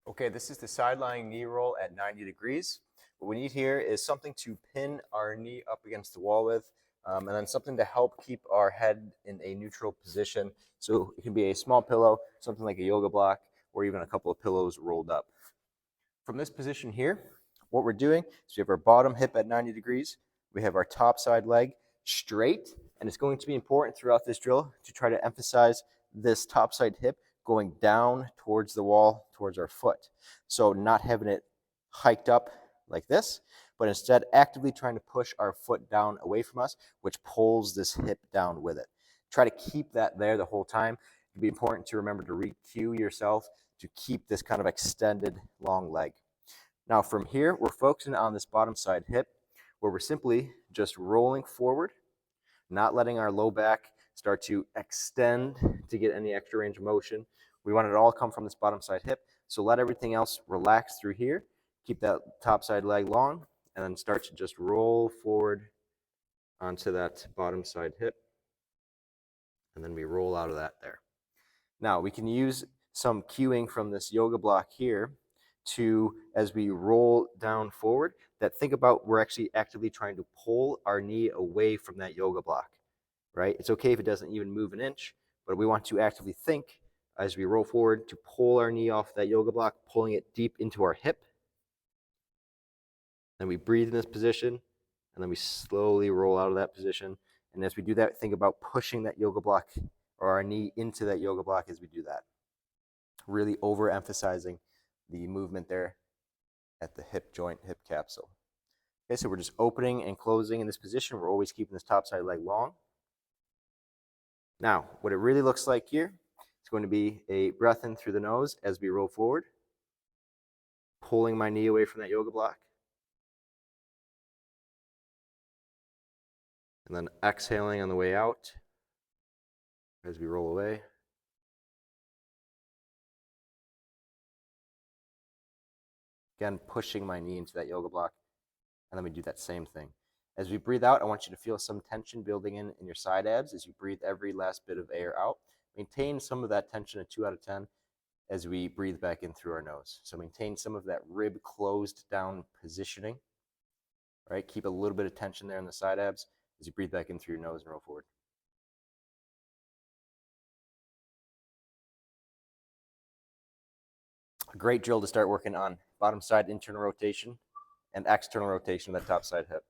Okay, this is the side lying knee roll at 90 degrees. What we need here is something to pin our knee up against the wall with, and then something to help keep our head in a neutral position. So it can be a small pillow, something like a yoga block, or even a couple of pillows rolled up. From this position here, what we're doing is we have our bottom hip at 90 degrees, we have our top side leg straight, and it's going to be important throughout this drill to try to emphasize this top side hip going down towards the wall, towards our foot. So not having it hiked up like this, but instead actively trying to push our foot down away from us, which pulls this hip down with it. Try to keep that there the whole time. It'd be important to remember to re-cue yourself to keep this kind of extended long leg. Now from here, we're focusing on this bottom side hip, where we're simply just rolling forward, not letting our low back start to extend to get any extra range of motion. We want it to all come from this bottom side hip. So let everything else relax through here. Keep that top side leg long, and then start to just roll forward onto that bottom side hip. And then we roll out of that there. Now we can use some cueing from this yoga block here to, as we roll down forward, that think about we're actually actively trying to pull our knee away from that yoga block, right? It's okay if it doesn't even move an inch, but we want to actively think as we roll forward to pull our knee off that yoga block, pulling it deep into our hip. Then we breathe in this position, and then we slowly roll out of that position. And as we do that, think about pushing that yoga block or our knee into that yoga block as we do that. Really overemphasizing the movement there at the hip joint, hip capsule. Okay, so we're just opening and closing in this position. We're always keeping this top side leg long. Now, what it really looks like here is going to be a breath in through the nose as we roll forward, pulling my knee away from that yoga block. And then exhaling on the way out as we roll away. Again, pushing my knee into that yoga block. And then we do that same thing. As we breathe out, I want you to feel some tension building in your side abs as you breathe every last bit of air out. Maintain some of that tension at 2 out of 10 as we breathe back in through our nose. So maintain some of that rib closed down positioning. All right, keep a little bit of tension there in the side abs as you breathe back in through your nose and roll forward. A great drill to start working on bottom side internal rotation and external rotation of that top side hip.